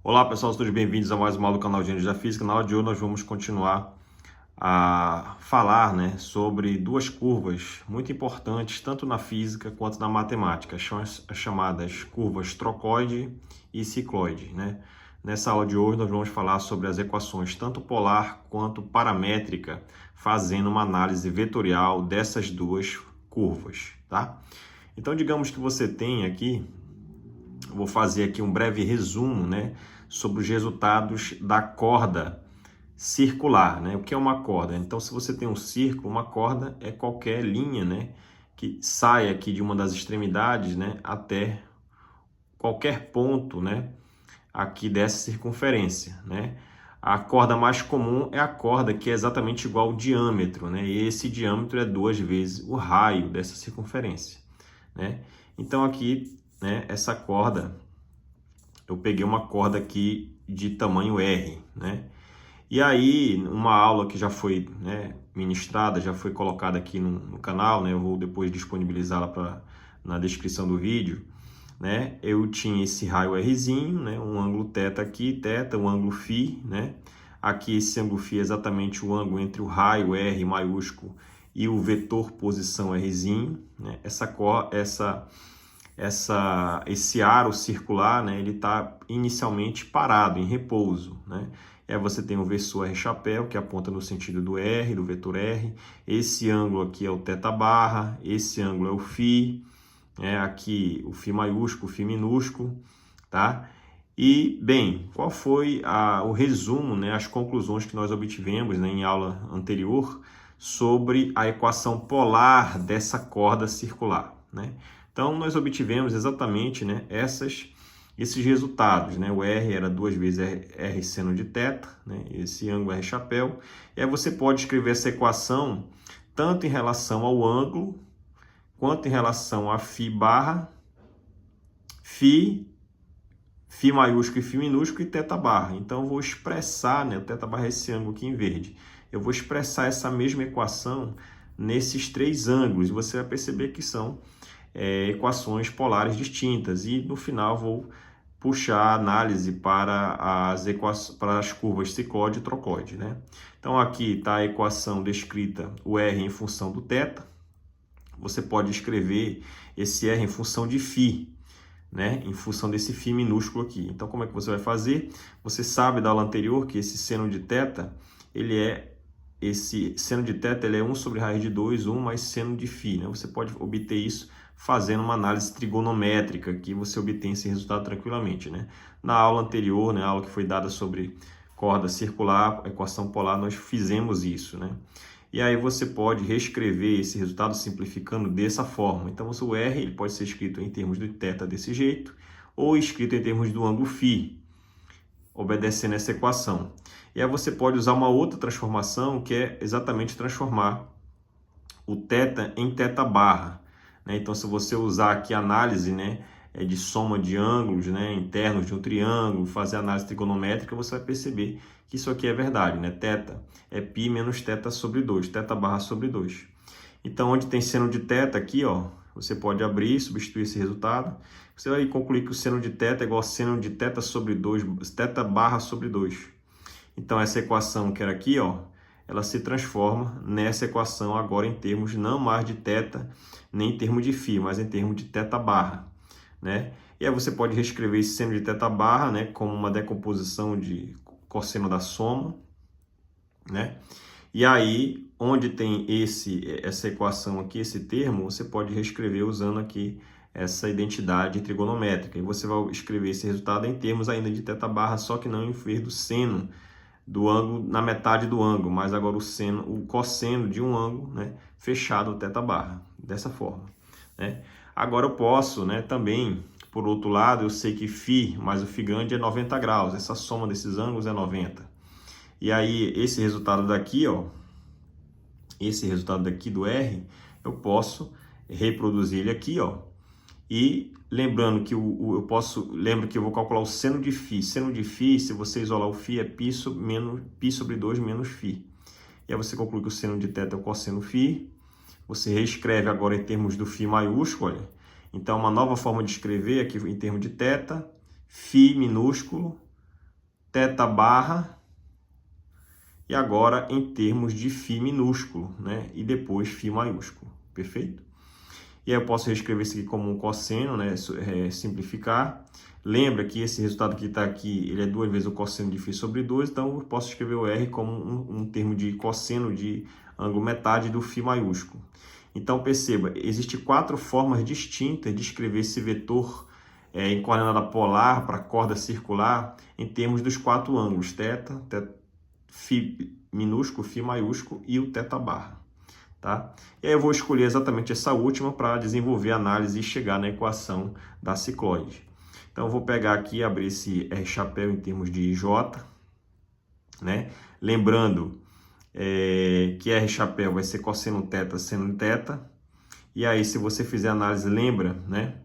Olá pessoal, todos bem-vindos a mais uma aula do canal Gênios da Física. Na aula de hoje nós vamos continuar a falar, sobre duas curvas muito importantes, tanto na física quanto na matemática, as chamadas curvas trocoide e cicloide. Nessa aula de hoje nós vamos falar sobre as equações tanto polar quanto paramétrica, fazendo uma análise vetorial dessas duas curvas, tá? Então digamos que você tem aqui, vou fazer aqui um breve resumo, sobre os resultados da corda circular, O que é uma corda? Então, se você tem um círculo, uma corda é qualquer linha, que sai aqui de uma das extremidades, até qualquer ponto, aqui dessa circunferência, A corda mais comum é a corda que é exatamente igual ao diâmetro, E esse diâmetro é 2 vezes o raio dessa circunferência, Então, aqui, essa corda, eu peguei uma corda aqui de tamanho R, E aí, uma aula que já foi ministrada, já foi colocada aqui no canal, eu vou depois disponibilizá-la na descrição do vídeo, eu tinha esse raio Rzinho, um ângulo θ aqui, θ, um ângulo φ, Aqui esse ângulo φ é exatamente o ângulo entre o raio R maiúsculo e o vetor posição Rzinho, Esse aro circular, ele está inicialmente parado, em repouso, E aí você tem o versor R chapéu, que aponta no sentido do R, do vetor R. Esse ângulo aqui é o θ barra, esse ângulo é o φ, aqui o φ maiúsculo, o φ minúsculo, tá? E, bem, qual foi o resumo, as conclusões que nós obtivemos, em aula anterior sobre a equação polar dessa corda circular, Então, nós obtivemos exatamente esses resultados, O R era 2 vezes R seno de θ, esse ângulo R chapéu. E aí você pode escrever essa equação tanto em relação ao ângulo, quanto em relação a φ barra, φ maiúsculo e φ minúsculo e θ barra. Então, eu vou expressar, o θ barra é esse ângulo aqui em verde. Eu vou expressar essa mesma equação nesses três ângulos. Você vai perceber que são equações polares distintas. E, no final, vou puxar a análise para as curvas cicloide e trocoide, Então, aqui está a equação descrita, o R em função do θ. Você pode escrever esse R em função de φ, em função desse φ minúsculo aqui. Então, como é que você vai fazer? Você sabe da aula anterior que esse seno de θ, esse seno de θ ele é 1 sobre raiz de 2, 1 mais seno de φ. Você pode obter isso fazendo uma análise trigonométrica, que você obtém esse resultado tranquilamente. Na aula anterior, a aula que foi dada sobre corda circular, equação polar, nós fizemos isso. E aí você pode reescrever esse resultado simplificando dessa forma. Então, o R ele pode ser escrito em termos de θ desse jeito, ou escrito em termos do ângulo φ, obedecendo essa equação. E aí você pode usar uma outra transformação, que é exatamente transformar o θ em θ barra. Então, se você usar aqui a análise de soma de ângulos internos de um triângulo, fazer análise trigonométrica, você vai perceber que isso aqui é verdade. Θ é π menos θ sobre 2, θ barra sobre 2. Então, onde tem seno de θ aqui, você pode abrir e substituir esse resultado. Você vai concluir que o seno de θ é igual a seno de θ sobre 2, θ barra sobre 2. Então, essa equação que era aqui, ela se transforma nessa equação agora em termos não mais de θ, nem em termos de φ, mas em termos de θ barra, E aí você pode reescrever esse seno de θ barra, como uma decomposição de cosseno da soma, E aí, onde tem essa equação aqui, esse termo, você pode reescrever usando aqui essa identidade trigonométrica. E você vai escrever esse resultado em termos ainda de θ barra, só que não em vez do seno do ângulo na metade do ângulo, mas agora o cosseno de um ângulo, fechado, o θ barra, dessa forma, Agora eu posso, também, por outro lado, eu sei que φ mais o φ grande é 90 graus, essa soma desses ângulos é 90. E aí, esse resultado daqui, esse resultado daqui do R, eu posso reproduzir ele aqui, E lembrando que lembro que eu vou calcular o seno de φ. Seno de φ, se você isolar o φ, é π sobre 2 menos φ. E aí você conclui que o seno de θ é o cosseno φ. Você reescreve agora em termos do φ maiúsculo, olha. Então, uma nova forma de escrever aqui em termos de θ, φ minúsculo θ barra, e agora em termos de φ minúsculo, né? E depois φ maiúsculo, perfeito? E aí eu posso reescrever isso aqui como um cosseno, né? Simplificar. Lembra que esse resultado que está aqui, ele é 2 vezes o cosseno de φ sobre 2, então eu posso escrever o R como um termo de cosseno de ângulo metade do φ maiúsculo. Então perceba, existem 4 formas distintas de escrever esse vetor em coordenada polar para corda circular em termos dos 4 ângulos, θ, φ minúsculo, φ maiúsculo e o θ barra. Tá? E aí eu vou escolher exatamente essa última para desenvolver a análise e chegar na equação da cicloide. Então eu vou pegar aqui e abrir esse R chapéu em termos de J, né? Lembrando que R chapéu vai ser cosseno θ seno θ. E aí, se você fizer análise, lembra, né?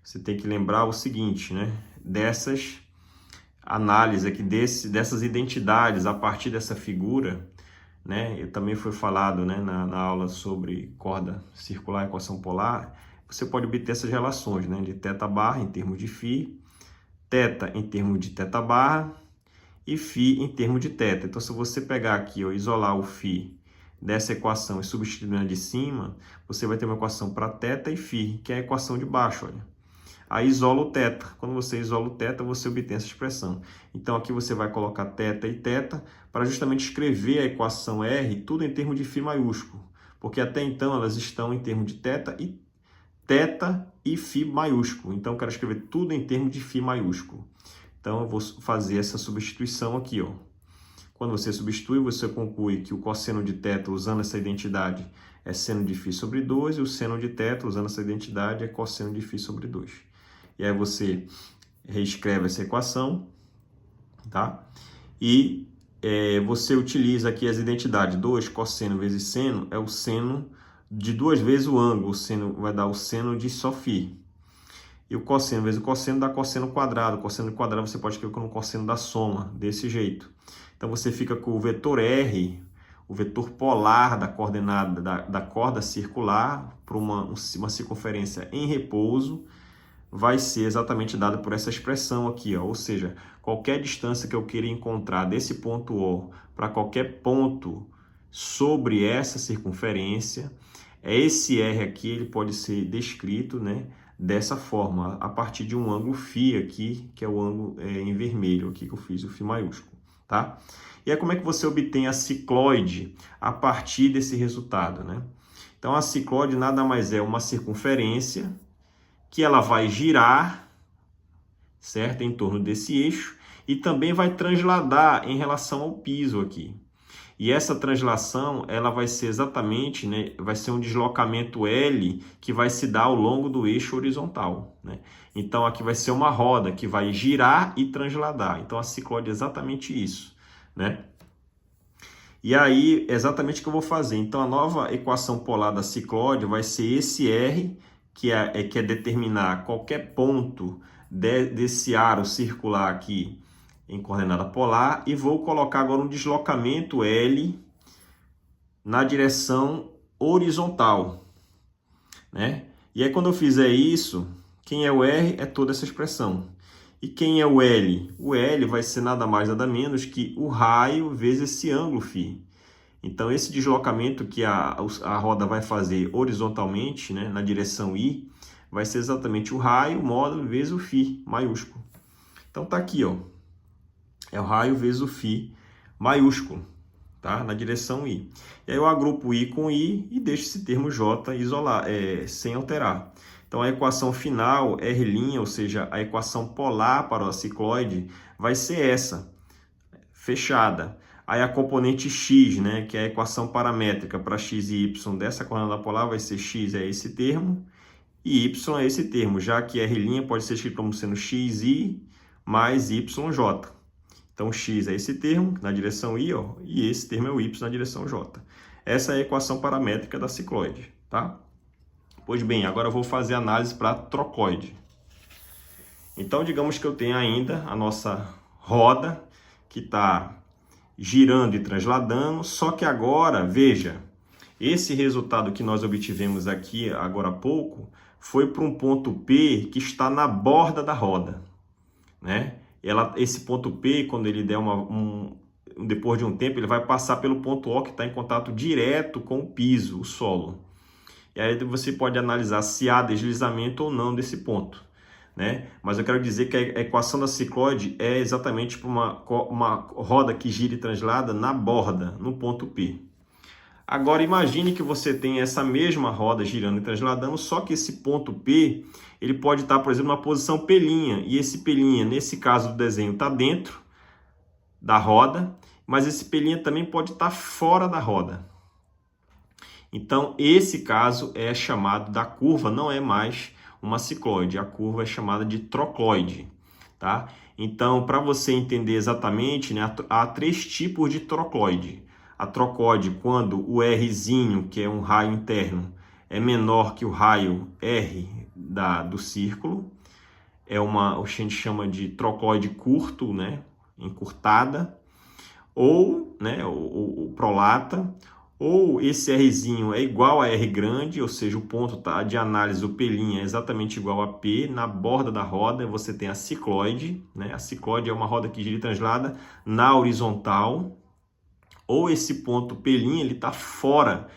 Você tem que lembrar o seguinte, né? Dessas análises aqui, dessas identidades a partir dessa figura, né? Eu também foi falado, né, na aula sobre corda circular e equação polar. Você pode obter essas relações, né? De θ barra em termos de φ, θ em termos de θ barra e φ em termos de θ. Então, se você pegar aqui, ó, isolar o φ dessa equação e substituir na de cima, você vai ter uma equação para θ e φ, que é a equação de baixo, olha. Aí isola o θ. Quando você isola o θ, você obtém essa expressão. Então, aqui você vai colocar θ e θ para justamente escrever a equação R tudo em termos de φ maiúsculo. Porque até então elas estão em termos de θ e φ maiúsculo. Então, eu quero escrever tudo em termos de φ maiúsculo. Então, eu vou fazer essa substituição aqui, ó. Quando você substitui, você conclui que o cosseno de θ, usando essa identidade, é seno de φ sobre 2, e o seno de θ, usando essa identidade, é cosseno de φ sobre 2. E aí você reescreve essa equação, tá? E você utiliza aqui as identidades 2, cosseno vezes seno, é o seno de 2 vezes o ângulo, o seno vai dar o seno de só φ. E o cosseno vezes o cosseno dá cosseno quadrado. O cosseno quadrado você pode escrever como cosseno da soma, desse jeito. Então você fica com o vetor R, o vetor polar da coordenada da corda circular para uma circunferência em repouso, vai ser exatamente dada por essa expressão aqui, ó. Ou seja, qualquer distância que eu queira encontrar desse ponto O para qualquer ponto sobre essa circunferência, esse R aqui ele pode ser descrito, né, dessa forma, a partir de um ângulo φ aqui, que é o ângulo em vermelho aqui que eu fiz, o φ maiúsculo, tá? E aí como é que você obtém a cicloide a partir desse resultado, né? Então a cicloide nada mais é uma circunferência que ela vai girar, certo? Em torno desse eixo e também vai transladar em relação ao piso aqui. E essa translação, ela vai ser exatamente, né, vai ser um deslocamento L que vai se dar ao longo do eixo horizontal, né? Então aqui vai ser uma roda que vai girar e transladar. Então a cicloide é exatamente isso, né? E aí, exatamente o que eu vou fazer. Então a nova equação polar da cicloide vai ser esse R, que é determinar qualquer ponto desse aro circular aqui em coordenada polar, e vou colocar agora um deslocamento L na direção horizontal, né? E aí quando eu fizer isso, quem é o R é toda essa expressão. E quem é o L? O L vai ser nada mais nada menos que o raio vezes esse ângulo φ. Então esse deslocamento que a roda vai fazer horizontalmente, né, na direção I, vai ser exatamente o raio módulo vezes o φ maiúsculo. Então tá aqui, ó. É o raio vezes o φ maiúsculo, tá? Na direção I. E aí eu agrupo I com I e deixo esse termo J isolar, sem alterar. Então a equação final, R', ou seja, a equação polar para a cicloide, vai ser essa, fechada. Aí a componente x, né, que é a equação paramétrica para x e y dessa coordenada polar, vai ser x é esse termo e y é esse termo, já que R' pode ser escrito como sendo xi mais yj. Então, x é esse termo na direção I, ó, e esse termo é o y na direção j. Essa é a equação paramétrica da cicloide, tá? Pois bem, agora eu vou fazer análise para a trocoide. Então, digamos que eu tenho ainda a nossa roda que está girando e transladando, só que agora, veja, esse resultado que nós obtivemos aqui agora há pouco foi para um ponto P que está na borda da roda, né? esse ponto P, quando ele der depois de um tempo, ele vai passar pelo ponto O que está em contato direto com o piso, o solo. E aí você pode analisar se há deslizamento ou não desse ponto, né? Mas eu quero dizer que a equação da cicloide é exatamente para uma roda que gira e translada na borda, no ponto P. Agora imagine que você tem essa mesma roda girando e transladando, só que esse ponto P, ele pode estar, por exemplo, na posição P', e esse P', nesse caso do desenho, está dentro da roda, mas esse P' também pode estar fora da roda. Então, esse caso é chamado da curva, não é mais uma cicloide, a curva é chamada de trocloide, tá? Então, para você entender exatamente, né, há 3 tipos de trocloide. A trocloide, quando o Rzinho, que é um raio interno, é menor que o raio R do círculo, o que a gente chama de trocloide curto, né, encurtada, ou, né, o prolata, ou esse Rzinho é igual a R grande, ou seja, o ponto de análise, o P' é exatamente igual a P, na borda da roda você tem a cicloide, né? A cicloide é uma roda que gira e translada na horizontal, ou esse ponto P' ele está fora,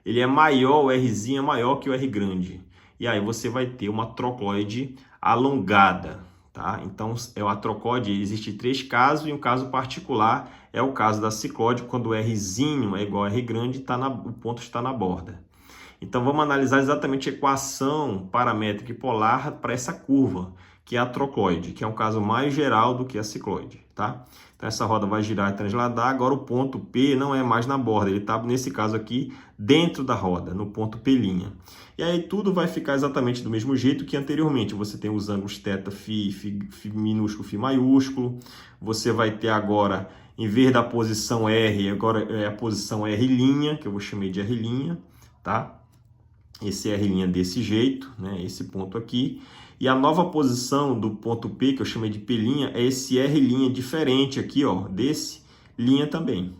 ele é maior, o Rzinho é maior que o R grande, e aí você vai ter uma trocloide alongada. Tá? Então, a trocloide existe 3 casos, e um caso particular é o caso da cicloide, quando o Rzinho é igual a R grande, o ponto está na borda. Então, vamos analisar exatamente a equação paramétrica e polar para essa curva, que é a trocloide, que é um caso mais geral do que a cicloide. Tá? Então, essa roda vai girar e transladar, agora o ponto P não é mais na borda, ele está, nesse caso aqui, dentro da roda, no ponto P'. E aí tudo vai ficar exatamente do mesmo jeito que anteriormente. Você tem os ângulos θ, φ minúsculo, φ maiúsculo. Você vai ter agora, em vez da posição R, agora é a posição R', que eu vou chamar de R', tá? Esse R' desse jeito, né? Esse ponto aqui. E a nova posição do ponto P, que eu chamei de P', é esse R' diferente aqui, ó, desse linha também.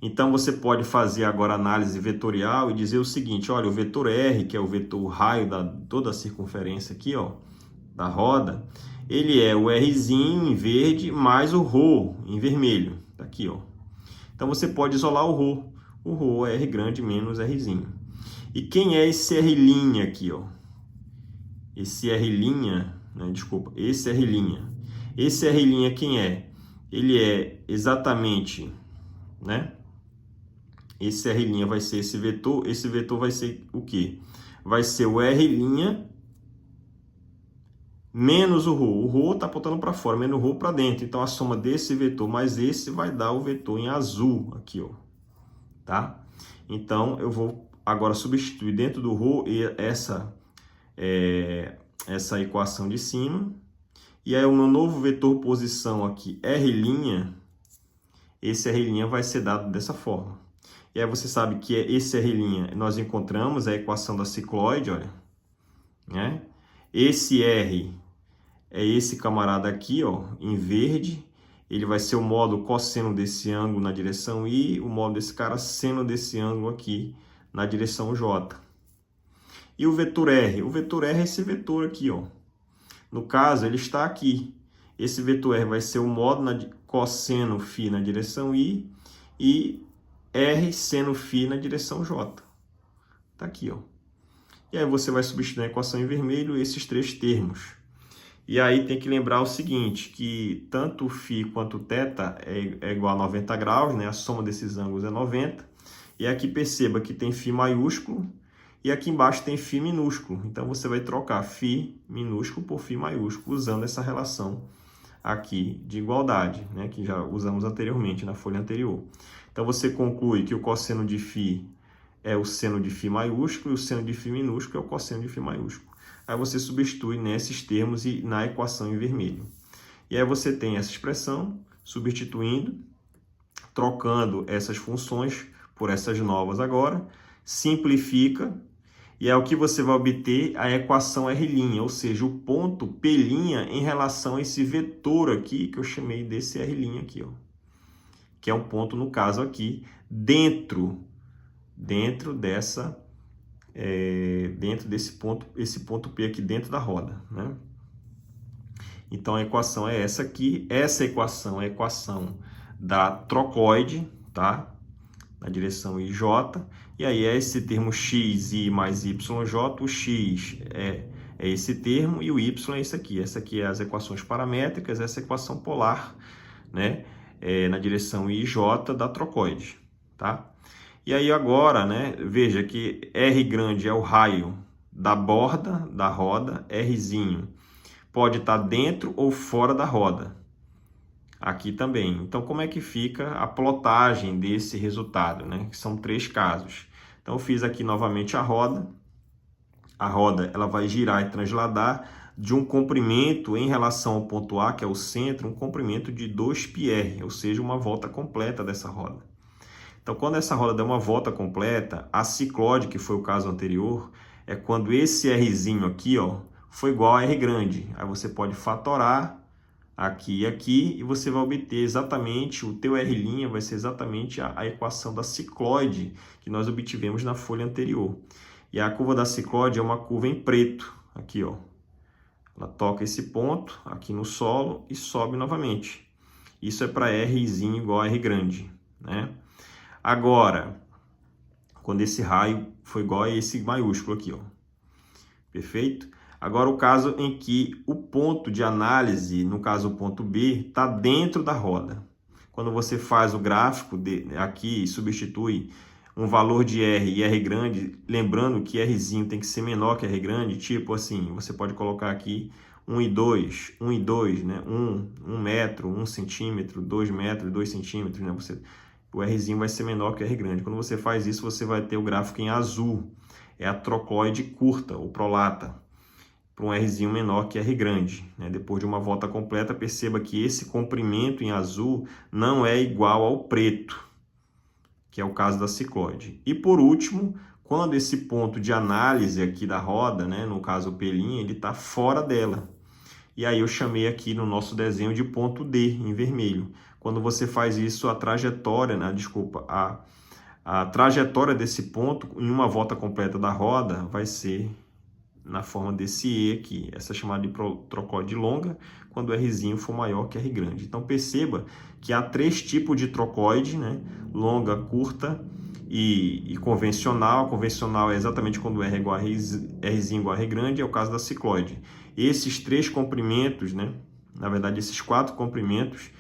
Então, você pode fazer agora análise vetorial e dizer o seguinte, olha, o vetor R, que é o vetor raio da toda a circunferência aqui, ó, da roda, ele é o Rzinho em verde mais o ρ em vermelho, tá aqui, ó. Então, você pode isolar o ρ. O ρ é R grande menos Rzinho. E quem é esse R' aqui, ó? Esse R', né, desculpa, esse R'. Esse R' quem é? Ele é exatamente, né? Esse R' vai ser esse vetor vai ser o quê? Vai ser o R' menos o ρ. O ρ está apontando para fora, menos o ρ para dentro. Então, a soma desse vetor mais esse vai dar o vetor em azul aqui, ó. Tá? Então, eu vou agora substituir dentro do ρ essa equação de cima. E aí, o meu novo vetor posição aqui, R', esse R' vai ser dado dessa forma. E aí você sabe que esse R', nós encontramos a equação da cicloide, olha, né? Esse R é esse camarada aqui, ó, em verde. Ele vai ser o módulo cosseno desse ângulo na direção I, o módulo desse cara seno desse ângulo aqui na direção J. E o vetor R? O vetor R é esse vetor aqui, ó. No caso, ele está aqui. Esse vetor R vai ser o módulo cosseno φ na direção I e R seno φ na direção J. Tá aqui, ó. E aí você vai substituir na equação em vermelho esses 3 termos. E aí tem que lembrar o seguinte, que tanto φ quanto θ é igual a 90 graus, né? A soma desses ângulos é 90. E aqui perceba que tem φ maiúsculo e aqui embaixo tem φ minúsculo. Então você vai trocar φ minúsculo por φ maiúsculo usando essa relação aqui de igualdade, né? Que já usamos anteriormente na folha anterior. Então, você conclui que o cosseno de φ é o seno de φ maiúsculo e o seno de φ minúsculo é o cosseno de φ maiúsculo. Aí você substitui nesses termos e na equação em vermelho. E aí você tem essa expressão substituindo, trocando essas funções por essas novas agora, simplifica, e é o que você vai obter a equação R', ou seja, o ponto P' em relação a esse vetor aqui, que eu chamei desse R' aqui, ó. Que é um ponto, no caso aqui, dentro desse ponto, esse ponto P aqui dentro da roda, né? Então a equação é essa aqui. Essa equação é a equação da trocoide, tá? Na direção IJ. E aí é esse termo x, i mais yj. O x é esse termo e o y é esse aqui. Essa aqui é as equações paramétricas, essa equação polar, né? Na direção IJ da trocoide, tá? E aí agora, né? Veja que R grande é o raio da borda da roda, Rzinho pode estar dentro ou fora da roda. Aqui também. Então, como é que fica a plotagem desse resultado, né? Que são 3 casos. Então, eu fiz aqui novamente a roda. A roda ela vai girar e transladar de um comprimento em relação ao ponto A, que é o centro, um comprimento de 2πr, ou seja, uma volta completa dessa roda. Então, quando essa roda der uma volta completa, a ciclode, que foi o caso anterior, é quando esse Rzinho aqui, ó, foi igual a R grande. Aí você pode fatorar aqui e aqui, e você vai obter exatamente, o teu R' vai ser exatamente a equação da cicloide que nós obtivemos na folha anterior. E a curva da cicloide é uma curva em preto, aqui ó. Ela toca esse ponto aqui no solo e sobe novamente. Isso é para Rzinho igual a R grande, né? Agora, quando esse raio foi igual a esse maiúsculo aqui, ó. Perfeito? Agora, o caso em que o ponto de análise, no caso o ponto B, está dentro da roda. Quando você faz o gráfico aqui e substitui um valor de R e R grande, lembrando que Rzinho tem que ser menor que R grande, tipo assim, você pode colocar aqui 1 e 2, 1 e 2, né? 1 metro, 1 centímetro, 2 metros, 2 centímetros, né? O Rzinho vai ser menor que R grande. Quando você faz isso, você vai ter o gráfico em azul. É a trocoide curta, ou prolata, para um Rzinho menor que R grande, né? Depois de uma volta completa, perceba que esse comprimento em azul não é igual ao preto, que é o caso da cicloide. E por último, quando esse ponto de análise aqui da roda, né, no caso o P', ele está fora dela. E aí eu chamei aqui no nosso desenho de ponto D, em vermelho. Quando você faz isso, a trajetória, né, a trajetória desse ponto em uma volta completa da roda vai ser na forma desse E aqui, essa é chamada de trocoide longa, quando o Rzinho for maior que R grande. Então perceba que há 3 tipos de trocoide, né? Longa, curta e convencional. Convencional é exatamente quando R é igual a Rzinho igual a R grande, é o caso da cicloide. Esses 3 comprimentos, né? Na verdade, esses 4 comprimentos,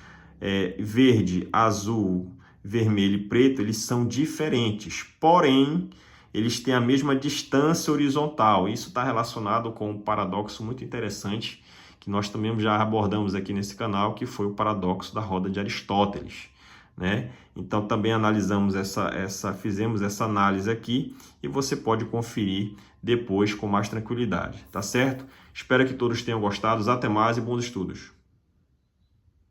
verde, azul, vermelho e preto, eles são diferentes, porém eles têm a mesma distância horizontal. Isso está relacionado com um paradoxo muito interessante que nós também já abordamos aqui nesse canal, que foi o paradoxo da roda de Aristóteles, né? Então também analisamos fizemos essa análise aqui e você pode conferir depois com mais tranquilidade, tá certo? Espero que todos tenham gostado. Até mais e bons estudos.